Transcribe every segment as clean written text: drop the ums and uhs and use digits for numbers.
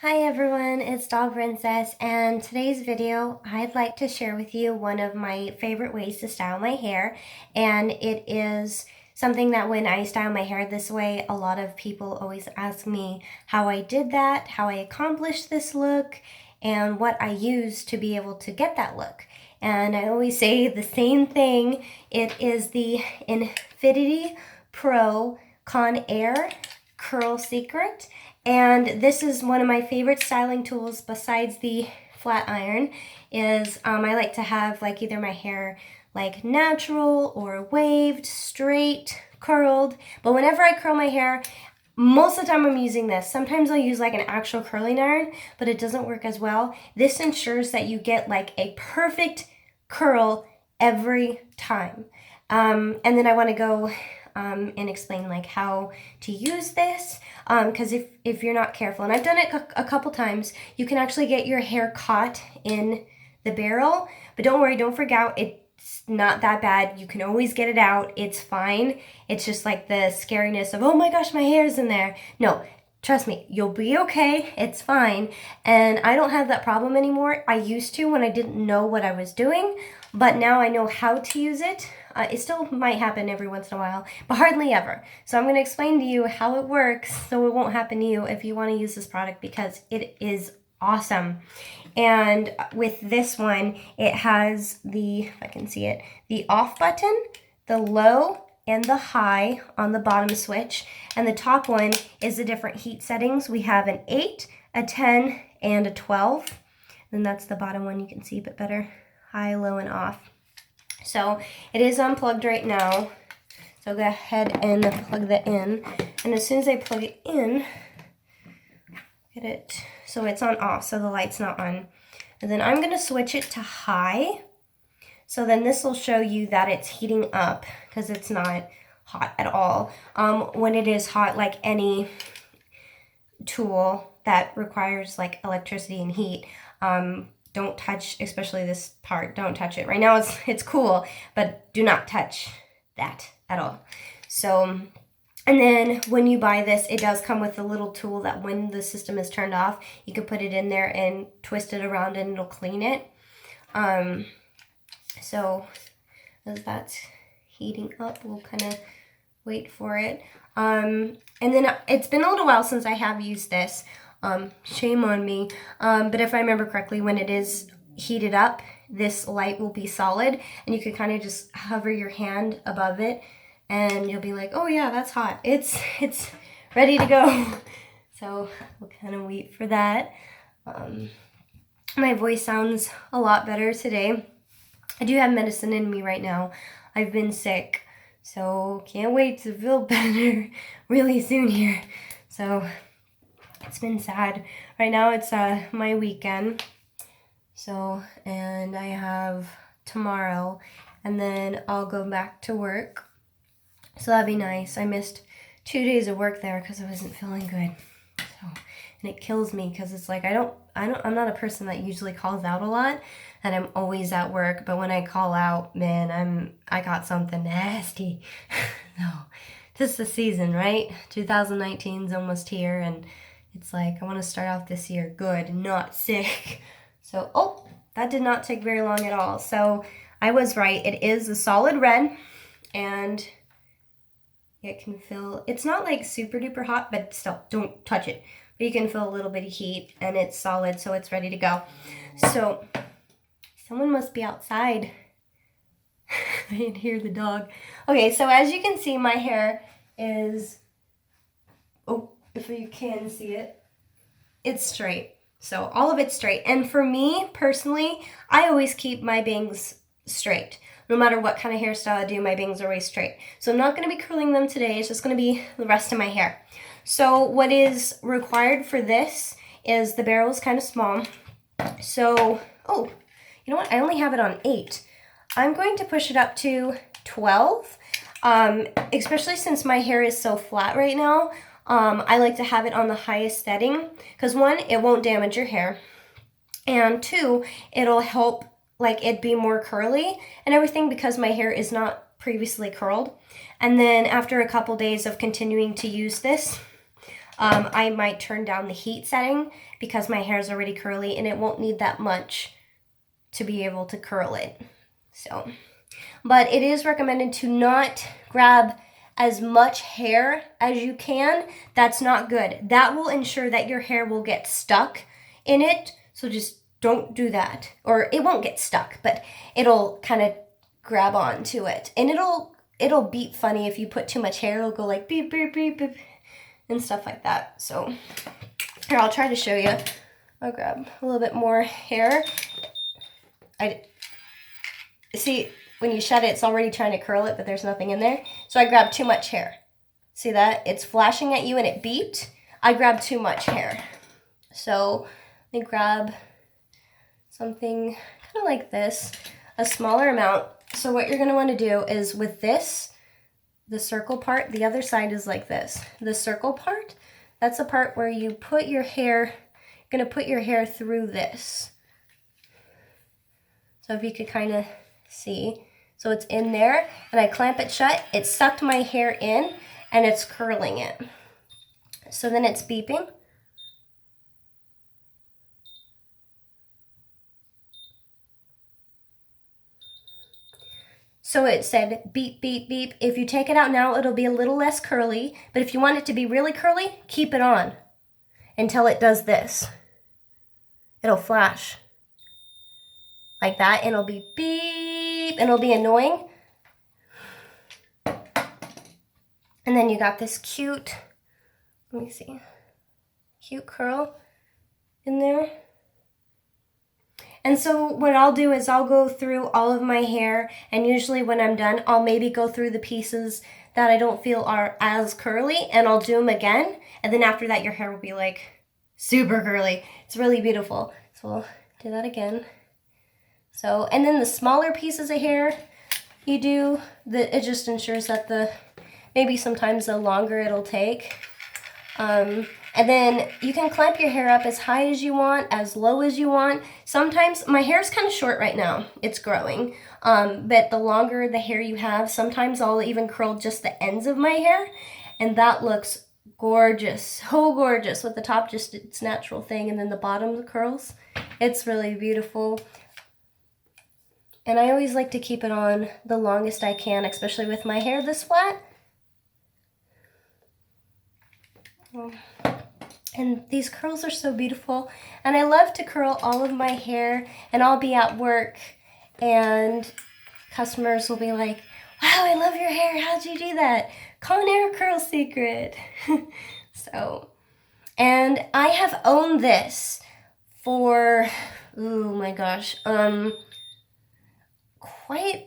Hi everyone, it's Doll Princess, and today's video I'd like to share with you one of my favorite ways to style my hair, and it is something that when I style my hair this way, a lot of people always ask me how I did that, how I accomplished this look, and what I use to be able to get that look. And I always say the same thing. It is the Infiniti Pro Conair Curl Secret. And this is one of my favorite styling tools besides the flat iron is I like to have like either my hair like natural or waved, straight, curled. But whenever I curl my hair, most of the time I'm using this. Sometimes I'll use like an actual curling iron, but it doesn't work as well. This ensures that you get like a perfect curl every time. And then I want to go and explain like how to use this, because if you're not careful, and I've done it a couple times, you can actually get your hair caught in the barrel, but don't worry, don't freak out. It's not that bad. You can always get it out. It's fine. It's just like the scariness of, oh my gosh, my hair's in there. No, trust me, you'll be okay. It's fine. And I don't have that problem anymore. I used to when I didn't know what I was doing, but now I know how to use it. It still might happen every once in a while, but hardly ever. So I'm going to explain to you how it works so it won't happen to you if you want to use this product, because it is awesome. And with this one, it has the, if I can see it, the off button, the low, and the high on the bottom switch. And the top one is the different heat settings. We have an 8, a 10, and a 12. And that's the bottom one, you can see a bit better. High, low, and off. So it is unplugged right now. So I'll go ahead and plug that in. And as soon as I plug it in, get it, so it's on off, so the light's not on. And then I'm gonna switch it to high. So then this will show you that it's heating up, because it's not hot at all. When it is hot, like any tool that requires like electricity and heat, don't touch, especially this part, don't touch it. Right now it's cool, but do not touch that at all. So, and then when you buy this, it does come with a little tool that when the system is turned off, you can put it in there and twist it around and it'll clean it. So as that's heating up, we'll kind of wait for it. And then it's been a little while since I have used this. Shame on me. But if I remember correctly, when it is heated up, this light will be solid, and you can kind of just hover your hand above it, and you'll be like, oh yeah, that's hot. It's ready to go. So we'll kind of wait for that. My voice sounds a lot better today. I do have medicine in me right now. I've been sick, so can't wait to feel better really soon here. So it's been sad. Right now it's my weekend. So, and I have tomorrow, and then I'll go back to work. So that'd be nice. I missed 2 days of work there because I wasn't feeling good. So, and it kills me because it's like I'm not a person that usually calls out a lot, and I'm always at work, but when I call out, man, I got something nasty. So, just the season, right? 2019 is almost here, and it's like, I want to start off this year good, not sick. So, oh, that did not take very long at all. So, I was right. It is a solid red, and it can feel, it's not like super duper hot, but still, don't touch it. But you can feel a little bit of heat, and it's solid, so it's ready to go. So, someone must be outside. I didn't hear the dog. Okay, so as you can see, my hair is, oh, if you can see it, it's straight. So all of it's straight. And for me personally, I always keep my bangs straight. No matter what kind of hairstyle I do, my bangs are always straight. So I'm not going to be curling them today. It's just going to be the rest of my hair. So what is required for this is the barrel is kind of small. So, oh, you know what? I only have it on 8. I'm going to push it up to 12, especially since my hair is so flat right now. I like to have it on the highest setting because 1, it won't damage your hair, and 2, it'll help like it be more curly and everything because my hair is not previously curled. And then after a couple days of continuing to use this, I might turn down the heat setting because my hair is already curly and it won't need that much to be able to curl it. So, but it is recommended to not grab as much hair as you can. That's not good. That will ensure that your hair will get stuck in it. So just don't do that. Or it won't get stuck, but it'll kind of grab onto it. And it'll beep funny if you put too much hair. It'll go like beep, beep, beep, beep, and stuff like that. So here, I'll try to show you. I'll grab a little bit more hair. See, when you shut it, it's already trying to curl it, but there's nothing in there. So I grabbed too much hair. See that? It's flashing at you and it beeped. I grabbed too much hair. So let me grab something kind of like this, a smaller amount. So what you're going to want to do is with this, the circle part, the other side is like this. The circle part, that's the part where you put your hair, you're going to put your hair through this. So if you could kind of see. So it's in there, and I clamp it shut. It sucked my hair in, and it's curling it. So then it's beeping. So it said beep, beep, beep. If you take it out now, it'll be a little less curly, but if you want it to be really curly, keep it on until it does this. It'll flash like that, and it'll be beep, and it'll be annoying. And then you got this cute, let me see, cute curl in there. And so what I'll do is I'll go through all of my hair, and usually when I'm done, I'll maybe go through the pieces that I don't feel are as curly, and I'll do them again. And then after that, your hair will be like super curly. It's really beautiful. So we'll do that again. So, and then the smaller pieces of hair you do, it just ensures that maybe sometimes the longer it'll take. And then you can clamp your hair up as high as you want, as low as you want. Sometimes, my hair is kind of short right now. It's growing. But the longer the hair you have, sometimes I'll even curl just the ends of my hair. And that looks gorgeous. So gorgeous with the top just its natural thing. And then the bottom curls. It's really beautiful. And I always like to keep it on the longest I can, especially with my hair this flat. And these curls are so beautiful. And I love to curl all of my hair, and I'll be at work and customers will be like, wow, I love your hair. How'd you do that? Conair Curl Secret. So, and I have owned this for, oh my gosh, quite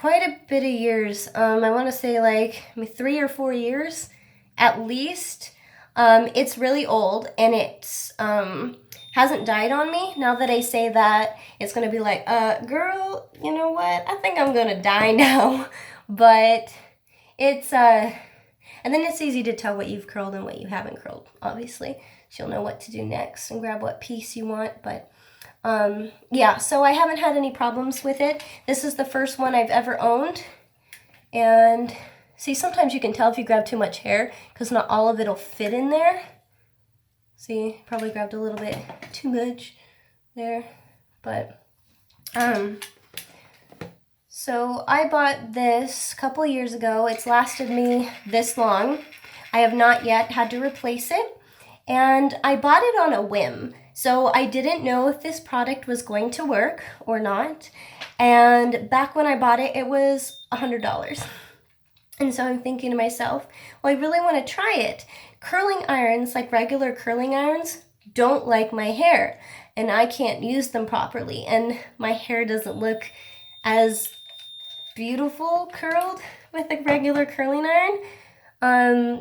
a bit of years. I want to say like 3 or 4 years at least. It's really old, and it's hasn't died on me. Now that I say that, it's gonna be like, girl, you know what? I think I'm gonna die now. But it's and then it's easy to tell what you've curled and what you haven't curled, obviously. So you'll know what to do next and grab what piece you want. But yeah, so I haven't had any problems with it. This is the first one I've ever owned, and see, sometimes you can tell if you grab too much hair because not all of it will fit in there. See, probably grabbed a little bit too much there. But, so I bought this a couple of years ago. It's lasted me this long. I have not yet had to replace it. And I bought it on a whim. So I didn't know if this product was going to work or not. And back when I bought it, it was $100. And so I'm thinking to myself, well, I really want to try it. Curling irons, like regular curling irons, don't like my hair, and I can't use them properly, and my hair doesn't look as beautiful curled with a regular curling iron.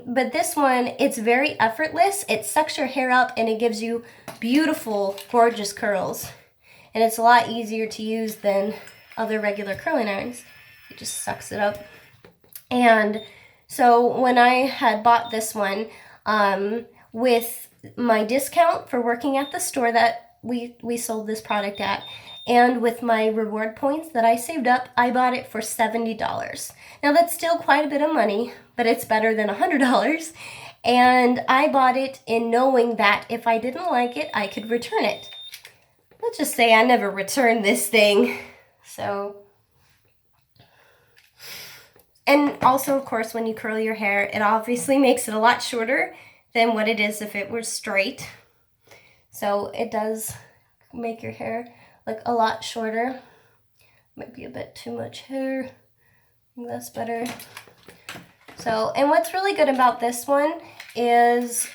But this one, it's very effortless. It sucks your hair up, and it gives you beautiful, gorgeous curls. And it's a lot easier to use than other regular curling irons. It just sucks it up. And so when I had bought this one, with my discount for working at the store that we sold this product at, and with my reward points that I saved up, I bought it for $70. Now that's still quite a bit of money, but it's better than $100. And I bought it in knowing that if I didn't like it, I could return it. Let's just say I never returned this thing. So, and also, of course, when you curl your hair, it obviously makes it a lot shorter than what it is if it were straight. So it does make your hair look a lot shorter. Might be a bit too much hair. I think that's better. So, and what's really good about this one is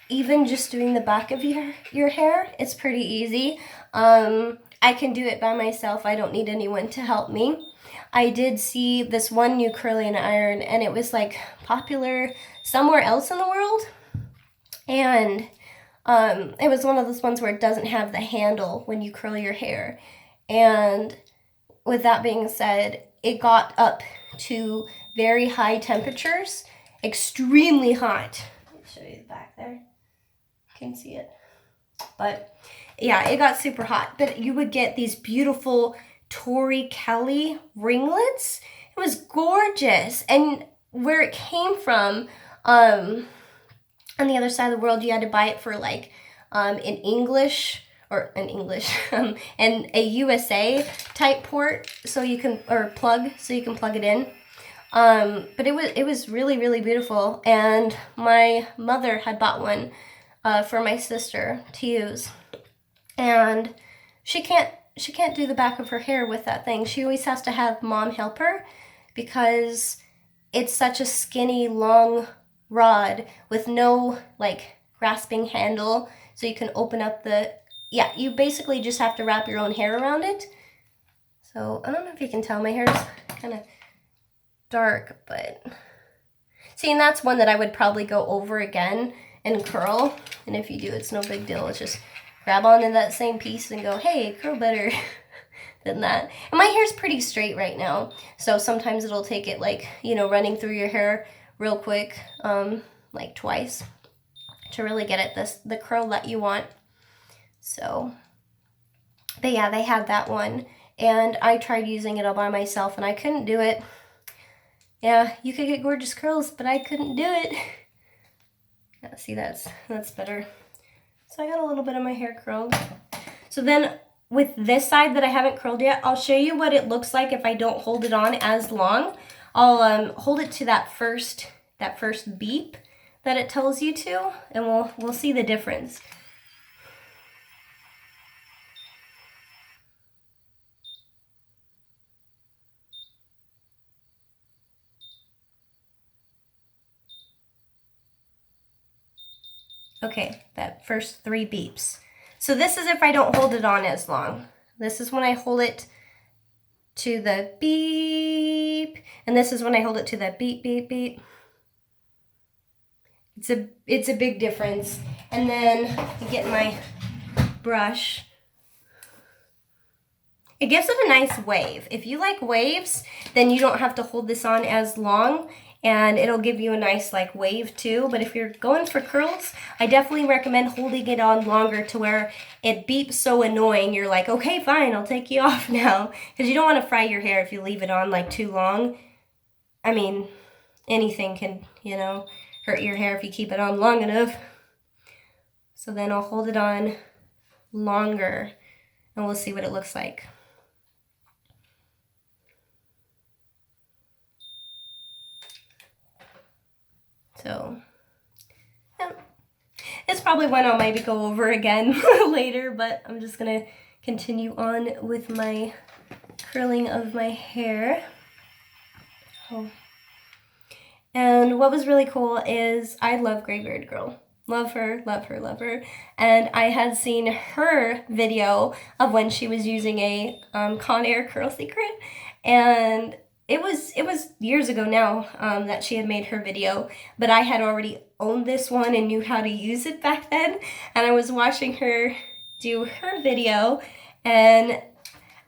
even just doing the back of your hair, it's pretty easy. I can do it by myself. I don't need anyone to help me. I did see this one new curling iron, and it was like popular somewhere else in the world. And it was one of those ones where it doesn't have the handle when you curl your hair. And with that being said, it got up to very high temperatures, extremely hot. Let me show you the back there. You can see it. But yeah, it got super hot. But you would get these beautiful Tori Kelly ringlets. It was gorgeous. And where it came from, on the other side of the world, you had to buy it for like and a USA type port so you can, or plug, so you can plug it in. But it was really, really beautiful. And my mother had bought one for my sister to use. And she can't do the back of her hair with that thing. She always has to have mom help her because it's such a skinny, long rod with no like grasping handle. So you can open up you basically just have to wrap your own hair around it. So I don't know if you can tell, my hair's kind of dark, but see, and that's one that I would probably go over again and curl. And if you do, it's no big deal. It's just grab onto that same piece and go, hey, curl better than that. And my hair's pretty straight right now, so sometimes it'll take it like, running through your hair real quick, like twice, to really get it the curl that you want. So, but yeah, they had that one, and I tried using it all by myself, and I couldn't do it. Yeah, you could get gorgeous curls, but I couldn't do it. Yeah, see, that's better. So I got a little bit of my hair curled. So then with this side that I haven't curled yet, I'll show you what it looks like if I don't hold it on as long. I'll hold it to that first beep that it tells you to, and we'll see the difference. Okay, that first 3 beeps. So this is if I don't hold it on as long. This is when I hold it to the beep, and this is when I hold it to the beep, beep, beep. It's a big difference. And then you get my brush. It gives it a nice wave. If you like waves, then you don't have to hold this on as long, and it'll give you a nice like wave too. But if you're going for curls, I definitely recommend holding it on longer to where it beeps so annoying. You're like, okay, fine, I'll take you off now. Because you don't want to fry your hair if you leave it on like too long. I mean, anything can, hurt your hair if you keep it on long enough. So then I'll hold it on longer, and we'll see what it looks like. So, yeah. It's probably one I'll maybe go over again later, but I'm just going to continue on with my curling of my hair. Oh. And what was really cool is I love Graybeard Girl. Love her, love her, love her. And I had seen her video of when she was using a Conair Curl Secret, and it was years ago now that she had made her video, but I had already owned this one and knew how to use it back then, and I was watching her do her video, and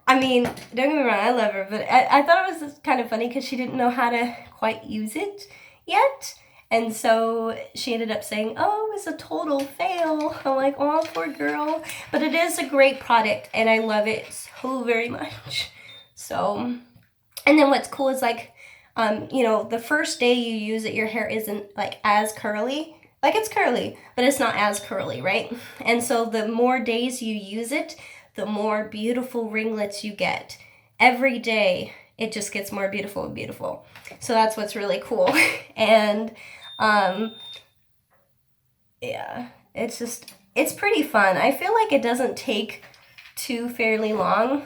I mean, don't get me wrong, I love her, but I thought it was kind of funny because she didn't know how to quite use it yet, and so she ended up saying, oh, it's a total fail. I'm like, oh, poor girl, but it is a great product, and I love it so very much. So, and then what's cool is like, the first day you use it, your hair isn't like as curly. like it's curly, but it's not as curly, right? And so the more days you use it, the more beautiful ringlets you get. Every day, it just gets more beautiful and beautiful. So that's what's really cool. And yeah, it's pretty fun. I feel like it doesn't take too fairly long.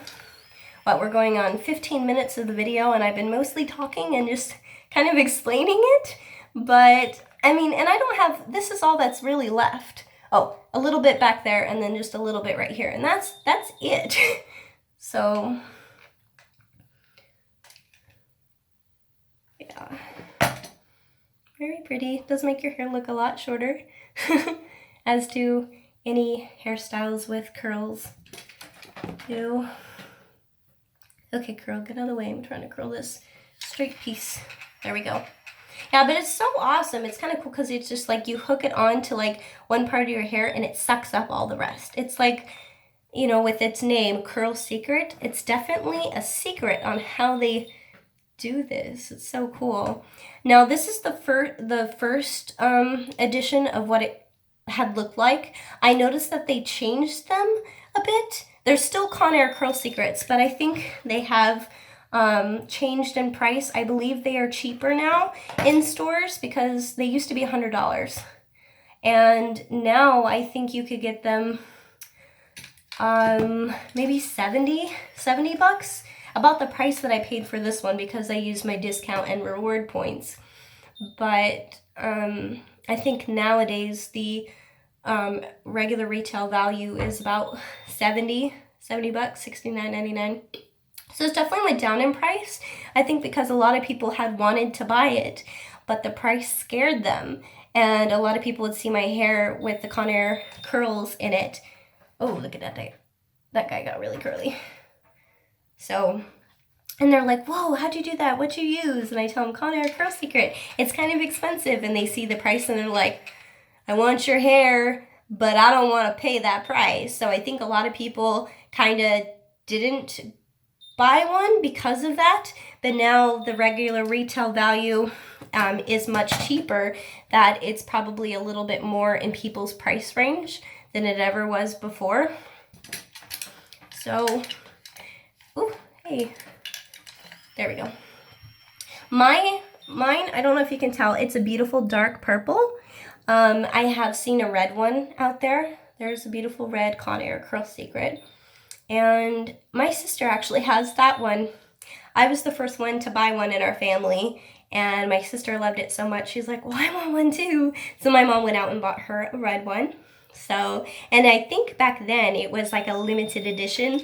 But we're going on 15 minutes of the video, and I've been mostly talking and just kind of explaining it. But I mean, and I don't have, this is all that's really left. Oh, a little bit back there and then just a little bit right here. And that's it. So, yeah. Very pretty. Does make your hair look a lot shorter. As do any hairstyles with curls do. Okay, curl, get out of the way. I'm trying to curl this straight piece. There we go. Yeah, but it's so awesome. It's kind of cool because it's just like you hook it on to like one part of your hair and it sucks up all the rest. It's like, you know, with its name, Curl Secret, it's definitely a secret on how they do this. It's so cool. Now, this is the first edition of what it had looked like. I noticed that they changed them a bit. They're still Conair Curl Secrets, but I think they have changed in price. I believe they are cheaper now in stores because they used to be $100. And now I think you could get them maybe 70 bucks. About the price that I paid for this one because I used my discount and reward points. But I think nowadays the regular retail value is about 70 bucks, $69.99. So it's definitely went down in price. I think because a lot of people had wanted to buy it, but the price scared them. And a lot of people would see my hair with the Conair curls in it. Oh, look at that guy. That guy got really curly. So, and they're like, whoa, how'd you do that? What'd you use? And I tell them, Conair Curl Secret. It's kind of expensive. And they see the price and they're like, I want your hair, but I don't want to pay that price. So I think a lot of people kind of didn't buy one because of that. But now the regular retail value is much cheaper, that it's probably a little bit more in people's price range than it ever was before. So, ooh, hey, there we go. Mine, I don't know if you can tell, it's a beautiful dark purple. I have seen a red one out there. There's a beautiful red Conair Curl Secret. And my sister actually has that one. I was the first one to buy one in our family, and my sister loved it so much. She's like, well, I want one too. So my mom went out and bought her a red one. So, and I think back then it was like a limited edition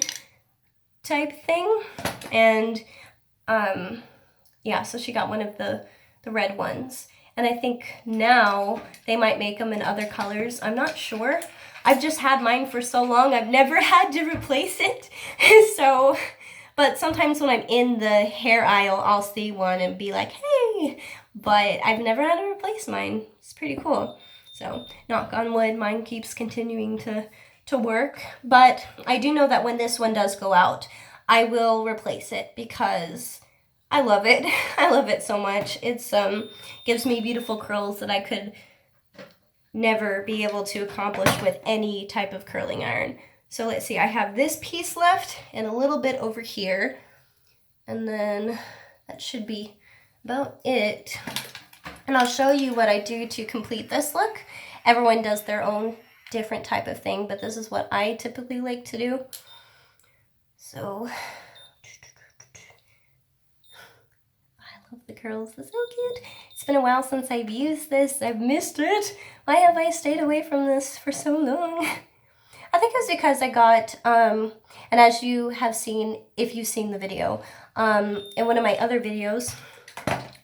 type thing. And yeah, so she got one of the red ones. And I think now they might make them in other colors. I'm not sure. I've just had mine for so long, I've never had to replace it. So, but sometimes when I'm in the hair aisle, I'll see one and be like, hey, but I've never had to replace mine. It's pretty cool. So, knock on wood, mine keeps continuing to work. But I do know that when this one does go out, I will replace it because I love it. I love it so much. It's gives me beautiful curls that I could never be able to accomplish with any type of curling iron. So let's see, I have this piece left and a little bit over here. And then that should be about it. And I'll show you what I do to complete this look. Everyone does their own different type of thing, but this is what I typically like to do. So, I love the curls, they're so cute. It's been a while since I've used this, I've missed it. Why have I stayed away from this for so long? I think it's because I got, and as you have seen, if you've seen the video, in one of my other videos,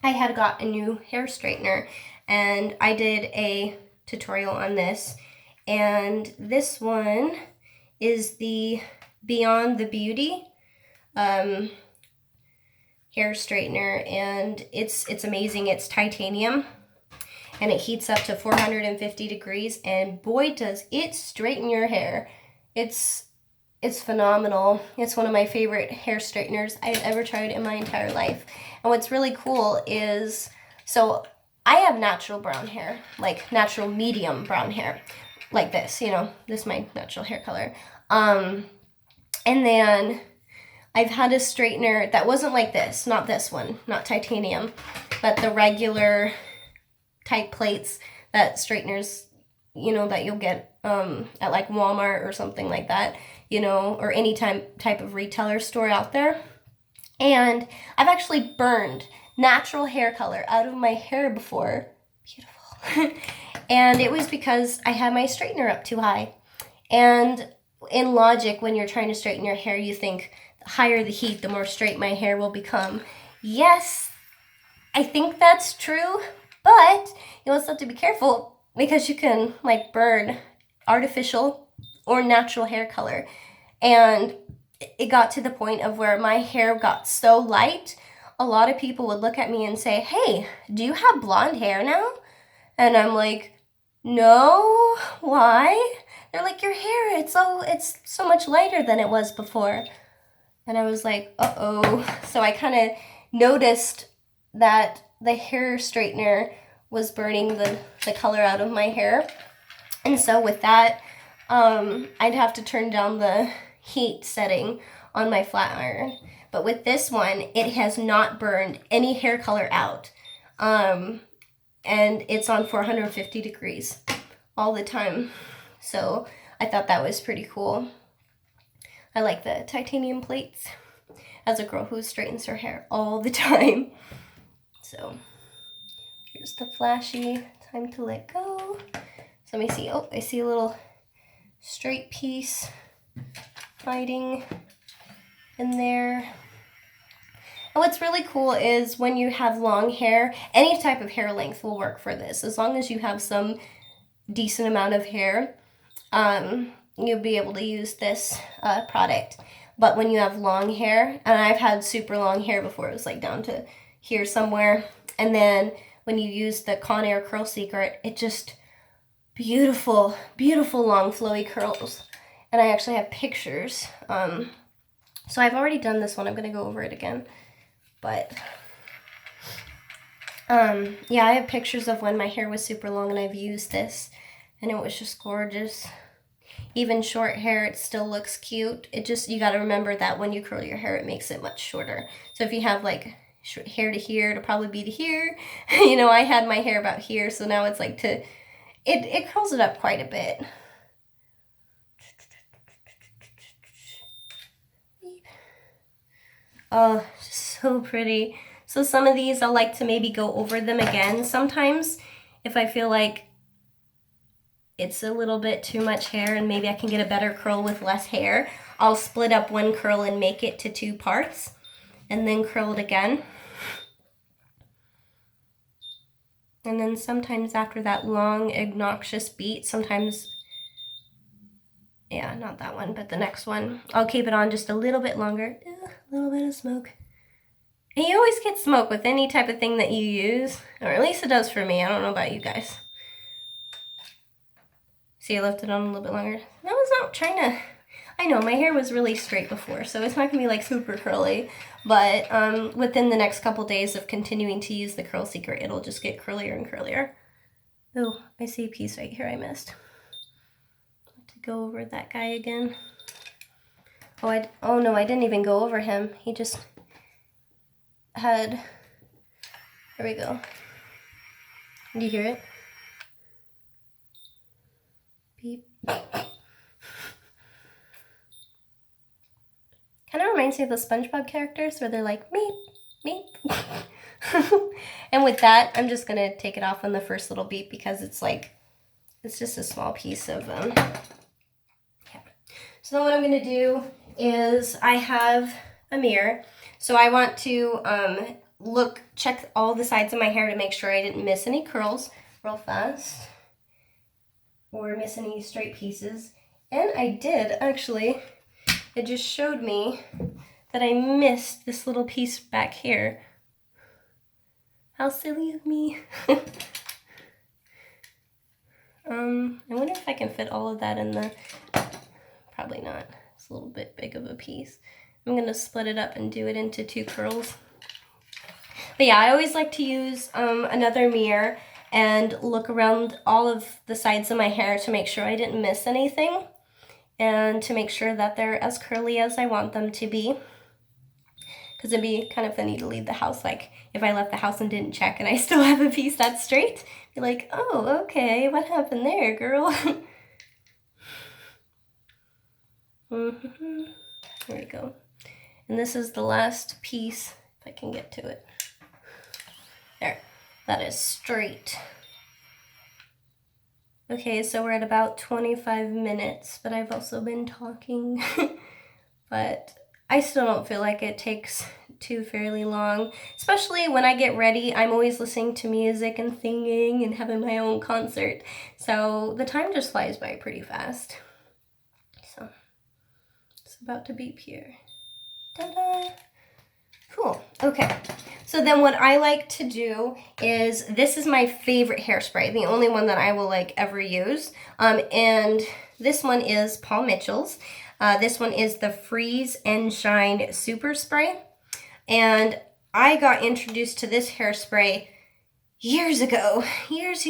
I had got a new hair straightener, and I did a tutorial on this, and this one is the Beyond the Beauty hair straightener, and it's amazing. It's titanium, and it heats up to 450 degrees, and boy does it straighten your hair. It's phenomenal. It's one of my favorite hair straighteners I've ever tried in my entire life. And what's really cool is, so I have natural brown hair, like natural medium brown hair, like this, you know, this is my natural hair color. And then I've had a straightener that wasn't like this, not this one, not titanium, but the regular type plates that straighteners, you know, that you'll get at like Walmart or something like that, you know, or any type of retailer store out there. And I've actually burned natural hair color out of my hair before. Beautiful. And it was because I had my straightener up too high. And in logic, when you're trying to straighten your hair, you think the higher the heat, the more straight my hair will become. Yes, I think that's true, but you also have to be careful because you can like burn artificial or natural hair color. And it got to the point of where my hair got so light, a lot of people would look at me and say, "Hey, do you have blonde hair now?" And I'm like, "No, why?" They're like, "Your hair, it's so much lighter than it was before." And I was like, uh-oh. So I kind of noticed that the hair straightener was burning the color out of my hair. And so with that, I'd have to turn down the heat setting on my flat iron. But with this one, it has not burned any hair color out. And it's on 450 degrees all the time. So I thought that was pretty cool. I like the titanium plates as a girl who straightens her hair all the time. So here's the flashy, time to let go. So let me see, oh, I see a little straight piece hiding in there. And what's really cool is when you have long hair, any type of hair length will work for this. As long as you have some decent amount of hair, you'll be able to use this product. But when you have long hair, and I've had super long hair before, it was like down to here somewhere, and then when you use the Conair Curl Secret, it just beautiful, beautiful long flowy curls. And I actually have pictures. So I've already done this one. I'm going to go over it again. But yeah, I have pictures of when my hair was super long and I've used this, and it was just gorgeous. Even short hair, it still looks cute. It just, you got to remember that when you curl your hair, it makes it much shorter. So if you have like hair to here, it'll probably be to here. You know, I had my hair about here, so now it's like to, it curls it up quite a bit. Oh, so pretty. So some of these, I'll like to maybe go over them again sometimes if I feel like it's a little bit too much hair and maybe I can get a better curl with less hair. I'll split up one curl and make it to 2 parts and then curl it again. And then sometimes after that long, obnoxious beat, sometimes, yeah, not that one, but the next one, I'll keep it on just a little bit longer. A little bit of smoke. And you always get smoke with any type of thing that you use, or at least it does for me. I don't know about you guys. See, I left it on a little bit longer. I was not trying to, I know, my hair was really straight before, so it's not going to be like super curly, but within the next couple days of continuing to use the Curl Secret, it'll just get curlier and curlier. Oh, I see a piece right here I missed. Have to go over that guy again. Oh no, I didn't even go over him. He just had, there we go. Do you hear it? Beep. Kind of reminds me of the SpongeBob characters where they're like, meep, meep. And with that, I'm just going to take it off on the first little beep because it's like, it's just a small piece of, yeah. So then what I'm going to do is I have a mirror. So I want to check all the sides of my hair to make sure I didn't miss any curls real fast or miss any straight pieces. And I did, actually. It just showed me that I missed this little piece back here. How silly of me. I wonder if I can fit all of that in the, probably not. It's a little bit big of a piece. I'm going to split it up and do it into 2 curls. But yeah, I always like to use another mirror and look around all of the sides of my hair to make sure I didn't miss anything and to make sure that they're as curly as I want them to be. Because it'd be kind of funny to leave the house, like if I left the house and didn't check and I still have a piece that's straight, be like, oh, okay, what happened there, girl? There we go. And this is the last piece, if I can get to it. There, that is straight. Okay, so we're at about 25 minutes, but I've also been talking. But I still don't feel like it takes too fairly long, especially when I get ready. I'm always listening to music and singing and having my own concert. So the time just flies by pretty fast. So it's about to beep here. Ta-da! Cool, okay. So then what I like to do is, this is my favorite hairspray, the only one that I will like ever use. And this one is Paul Mitchell's. This one is the Freeze and Shine Super Spray. And I got introduced to this hairspray years ago, years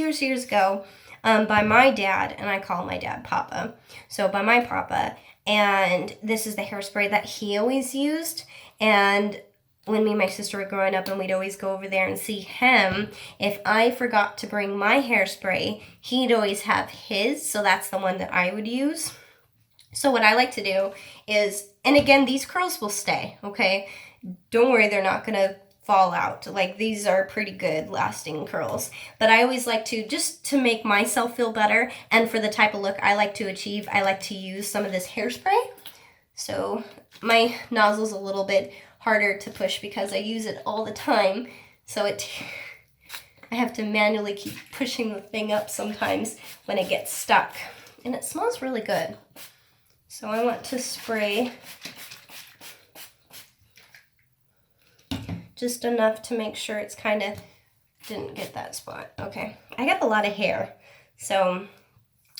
ago, by my dad, and I call my dad Papa. So by my Papa, and this is the hairspray that he always used. And when me and my sister were growing up and we'd always go over there and see him, if I forgot to bring my hairspray, he'd always have his, so that's the one that I would use. So what I like to do is, and again, these curls will stay, okay? Don't worry, they're not gonna fall out. Like, these are pretty good lasting curls. But I always like to, just to make myself feel better, and for the type of look I like to achieve, I like to use some of this hairspray. So my nozzle's a little bit harder to push because I use it all the time. So I have to manually keep pushing the thing up sometimes when it gets stuck. And it smells really good. So I want to spray just enough to make sure it's kind of, didn't get that spot. Okay, I got a lot of hair. So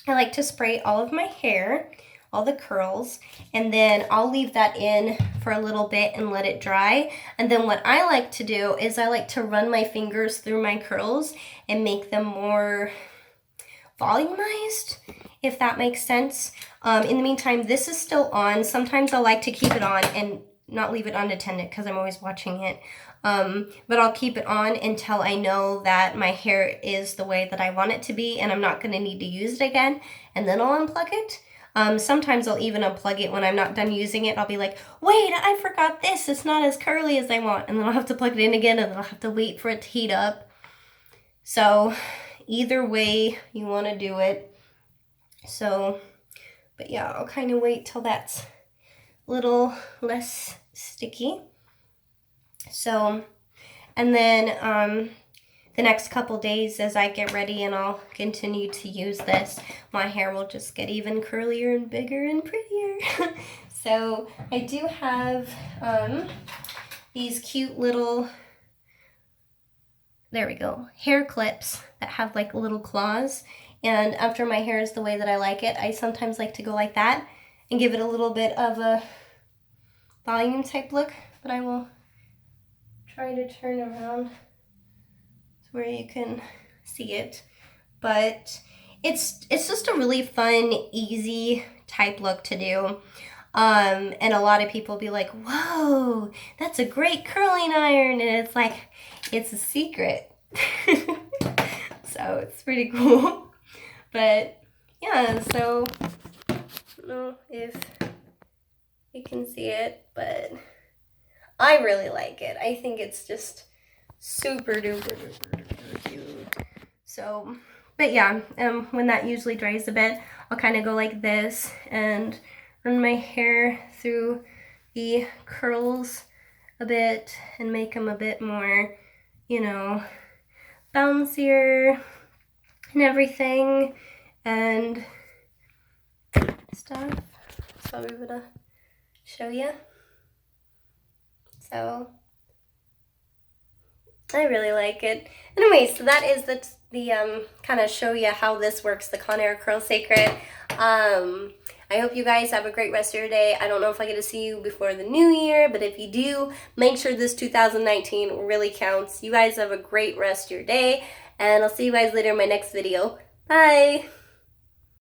I like to spray all of my hair, all the curls, and then I'll leave that in for a little bit and let it dry. And then what I like to do is I like to run my fingers through my curls and make them more volumized, if that makes sense. In the meantime, this is still on. Sometimes I like to keep it on and not leave it unattended because I'm always watching it. But I'll keep it on until I know that my hair is the way that I want it to be and I'm not going to need to use it again, and then I'll unplug it. Sometimes I'll even unplug it when I'm not done using it. I'll be like, wait, I forgot this. It's not as curly as I want. And then I'll have to plug it in again, and then I'll have to wait for it to heat up. So either way you want to do it. So, but yeah, I'll kind of wait till that's a little less sticky. So, and then the next couple days as I get ready and I'll continue to use this, my hair will just get even curlier and bigger and prettier. So I do have these cute little, there we go, hair clips that have like little claws. And after my hair is the way that I like it, I sometimes like to go like that and give it a little bit of a volume type look. But I will try to turn around where you can see it. But it's just a really fun, easy type look to do. And a lot of people be like, whoa, that's a great curling iron. And it's like, it's a secret. So it's pretty cool. But yeah, so I don't know if you can see it, but I really like it. I think it's just super duper cute. So, but yeah, when that usually dries a bit, I'll kind of go like this and run my hair through the curls a bit and make them a bit more, you know, bouncier and everything and stuff. So I'm gonna show you. So I really like it. Anyway, so that is the kind of show you how this works, the Conair Curl Secret. I hope you guys have a great rest of your day. I don't know if I get to see you before the new year, but if you do, make sure this 2019 really counts. You guys have a great rest of your day, and I'll see you guys later in my next video. Bye!